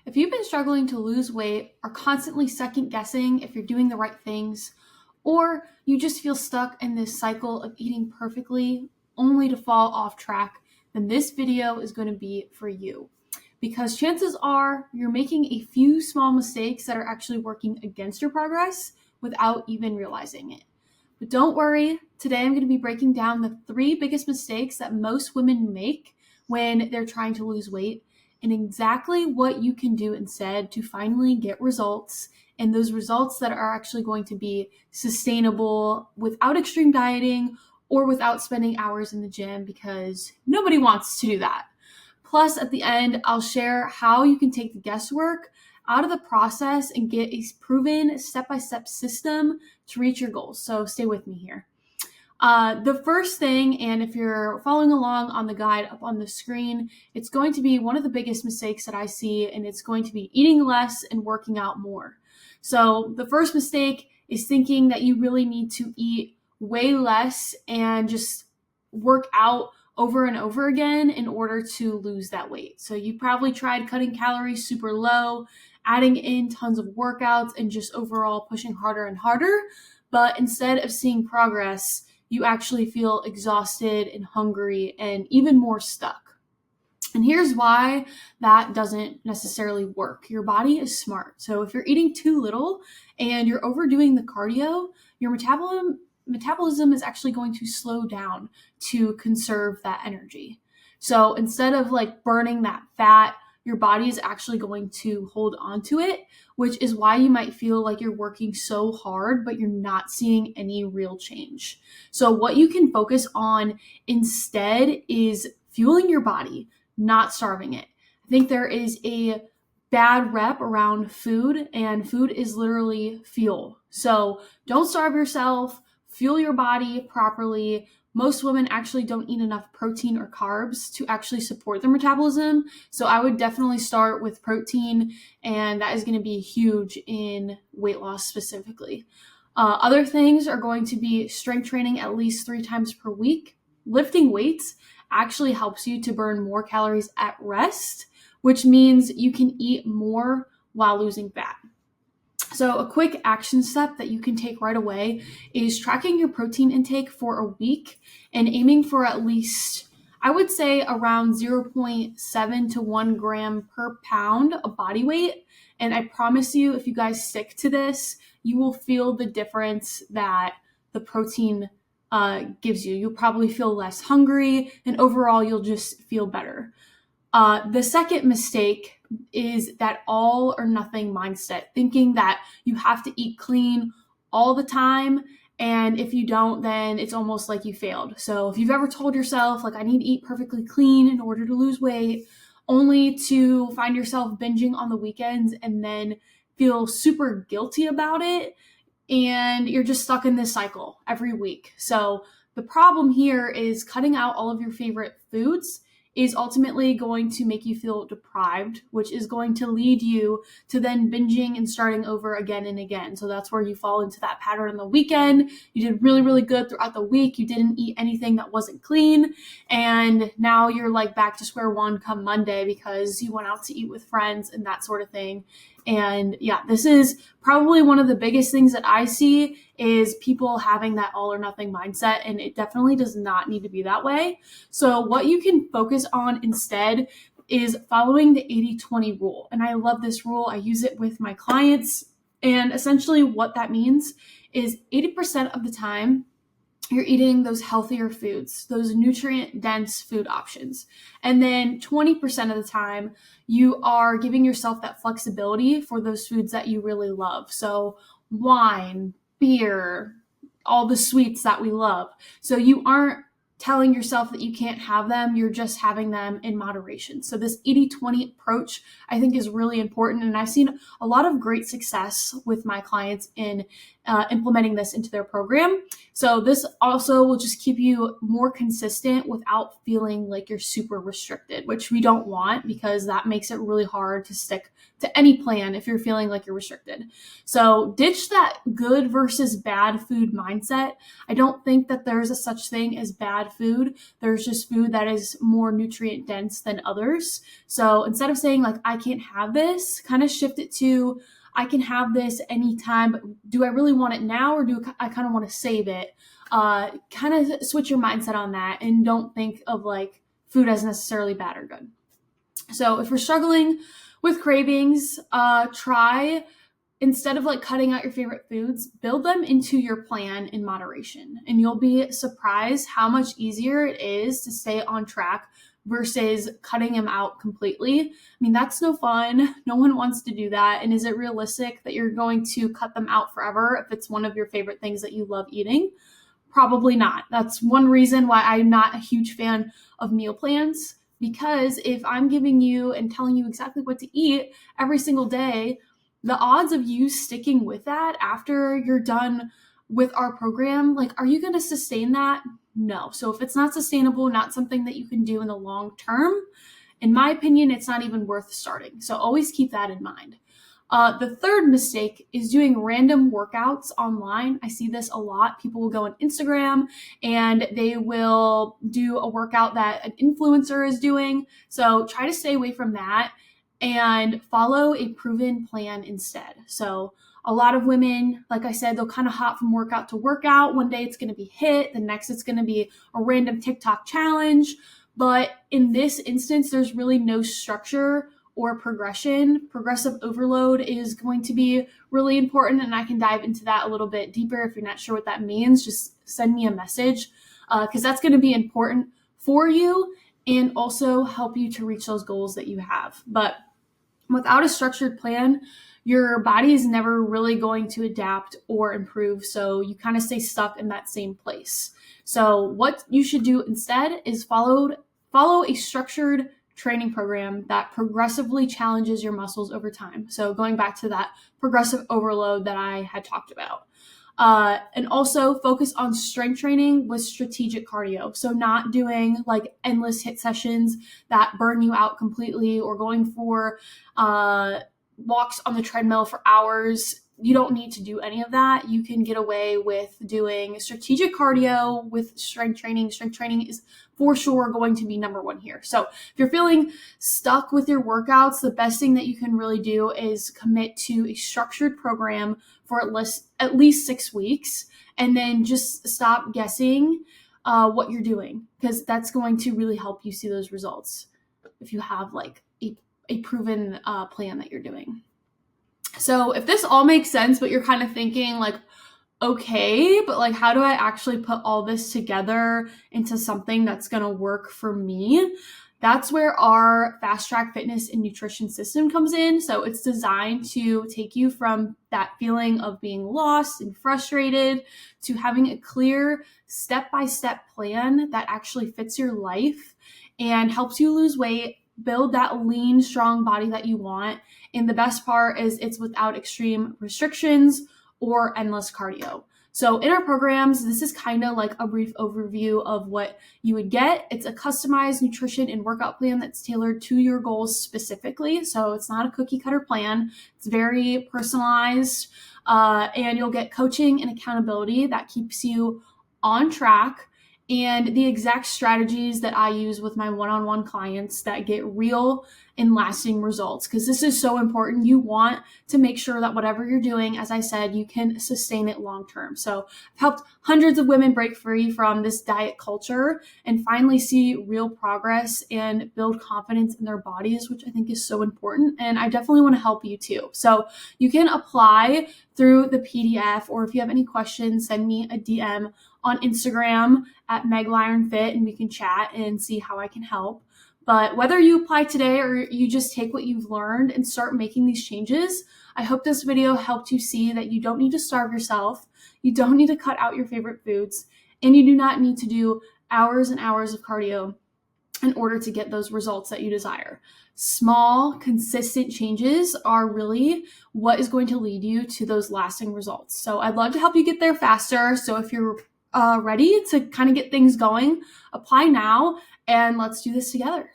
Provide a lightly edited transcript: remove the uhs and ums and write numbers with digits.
If you've been struggling to lose weight, are constantly second guessing if you're doing the right things, or you just feel stuck in this cycle of eating perfectly only to fall off track, then this video is going to be for you. Because chances are you're making a few small mistakes that are actually working against your progress without even realizing it. But don't worry, today I'm going to be breaking down the 3 biggest mistakes that most women make when they're trying to lose weight and exactly what you can do instead to finally get results, and those results that are actually going to be sustainable without extreme dieting or without spending hours in the gym, because nobody wants to do that. Plus, at the end, I'll share how you can take the guesswork out of the process and get a proven step-by-step system to reach your goals. So stay with me here. The first thing, and if you're following along on the guide up on the screen, it's going to be one of the biggest mistakes that I see, and it's going to be eating less and working out more. So the first mistake is thinking that you really need to eat way less and just work out over and over again in order to lose that weight. So you probably tried cutting calories super low, adding in tons of workouts, and just overall pushing harder and harder. But instead of seeing progress, you actually feel exhausted and hungry and even more stuck. And here's why that doesn't necessarily work. Your body is smart. So if you're eating too little and you're overdoing the cardio, your metabolism is actually going to slow down to conserve that energy. So instead of burning that fat, your body is actually going to hold on to it, which is why you might feel like you're working so hard, but you're not seeing any real change. So what you can focus on instead is fueling your body, not starving it. I think there is a bad rep around food, and food is literally fuel. So don't starve yourself, fuel your body properly. Most women actually don't eat enough protein or carbs to actually support their metabolism. So I would definitely start with protein, and that is going to be huge in weight loss specifically. Other things are going to be strength training at least 3 times per week. Lifting weights actually helps you to burn more calories at rest, which means you can eat more while losing fat. So a quick action step that you can take right away is tracking your protein intake for a week and aiming for at least, I would say, around 0.7 to 1 gram per pound of body weight. And I promise you, if you guys stick to this, you will feel the difference that the protein gives you. You'll probably feel less hungry, and overall, you'll just feel better. The second mistake is that all or nothing mindset, thinking that you have to eat clean all the time, and if you don't, then it's almost like you failed. So if you've ever told yourself, I need to eat perfectly clean in order to lose weight, only to find yourself binging on the weekends and then feel super guilty about it, and you're just stuck in this cycle every week. So the problem here is cutting out all of your favorite foods is ultimately going to make you feel deprived, which is going to lead you to then binging and starting over again and again. So that's where you fall into that pattern on the weekend. You did really, really good throughout the week. You didn't eat anything that wasn't clean. And now you're back to square one come Monday because you went out to eat with friends and that sort of thing. And yeah, this is probably one of the biggest things that I see is people having that all or nothing mindset, and it definitely does not need to be that way. So what you can focus on instead is following the 80-20 rule. And I love this rule. I use it with my clients. And essentially what that means is 80% of the time, you're eating those healthier foods, those nutrient-dense food options. And then 20% of the time, you are giving yourself that flexibility for those foods that you really love. So wine, beer, all the sweets that we love. So you aren't telling yourself that you can't have them, you're just having them in moderation. So this 80-20 approach, I think, is really important. And I've seen a lot of great success with my clients in implementing this into their program. So this also will just keep you more consistent without feeling like you're super restricted, which we don't want because that makes it really hard to stick to any plan if you're feeling like you're restricted. So ditch that good versus bad food mindset. I don't think that there's a such thing as bad food. There's just food that is more nutrient dense than others. So instead of saying like, I can't have this, kind of shift it to, I can have this anytime, but do I really want it now or do I kind of want to save it? Kind of switch your mindset on that and don't think of like food as necessarily bad or good. So if you're struggling with cravings, try, instead of like cutting out your favorite foods, build them into your plan in moderation. And you'll be surprised how much easier it is to stay on track versus cutting them out completely. I mean, that's no fun. No one wants to do that. And is it realistic that you're going to cut them out forever if it's one of your favorite things that you love eating? Probably not. That's one reason why I'm not a huge fan of meal plans, because if I'm giving you and telling you exactly what to eat every single day, the odds of you sticking with that after you're done with our program, like, are you going to sustain that? No. So if it's not sustainable, not something that you can do in the long term, in my opinion, it's not even worth starting. So always keep that in mind. The third mistake is doing random workouts online. I see this a lot. People will go on Instagram and they will do a workout that an influencer is doing. So try to stay away from that and follow a proven plan instead. So a lot of women, like I said, they'll kind of hop from workout to workout. One day it's going to be HIIT, the next it's going to be a random TikTok challenge. But in this instance, there's really no structure or progression. Progressive overload is going to be really important, and I can dive into that a little bit deeper. If you're not sure what that means, just send me a message because that's going to be important for you and also help you to reach those goals that you have. But without a structured plan, your body is never really going to adapt or improve. So you kind of stay stuck in that same place. So what you should do instead is follow a structured training program that progressively challenges your muscles over time. So going back to that progressive overload that I had talked about. And also focus on strength training with strategic cardio. So not doing like endless HIIT sessions that burn you out completely or going for walks on the treadmill for hours. You don't need to do any of that. You can get away with doing strategic cardio with strength training. Strength training is for sure going to be number one here. So if you're feeling stuck with your workouts, the best thing that you can really do is commit to a structured program for at least 6 weeks, and then just stop guessing what you're doing, because that's going to really help you see those results if you have like a proven plan that you're doing. So if this all makes sense, but you're kind of thinking like, okay, but like, how do I actually put all this together into something that's going to work for me? That's where our Fast Track Fitness and Nutrition System comes in. So it's designed to take you from that feeling of being lost and frustrated to having a clear step-by-step plan that actually fits your life and helps you lose weight, build that lean, strong body that you want. And the best part is it's without extreme restrictions or endless cardio. So in our programs, this is kind of like a brief overview of what you would get. It's a customized nutrition and workout plan that's tailored to your goals specifically. So it's not a cookie cutter plan. It's very personalized, and you'll get coaching and accountability that keeps you on track, and the exact strategies that I use with my one-on-one clients that get real and lasting results, because this is so important. You want to make sure that whatever you're doing, as I said, you can sustain it long term. So I've helped hundreds of women break free from this diet culture and finally see real progress and build confidence in their bodies, which I think is so important. And I definitely want to help you too. So you can apply through the PDF, or if you have any questions, send me a DM on Instagram at MegLyronFit, and we can chat and see how I can help. But whether you apply today or you just take what you've learned and start making these changes, I hope this video helped you see that you don't need to starve yourself, you don't need to cut out your favorite foods, and you do not need to do hours and hours of cardio in order to get those results that you desire. Small, consistent changes are really what is going to lead you to those lasting results. So I'd love to help you get there faster. So if you're ready to kind of get things going, apply now and let's do this together.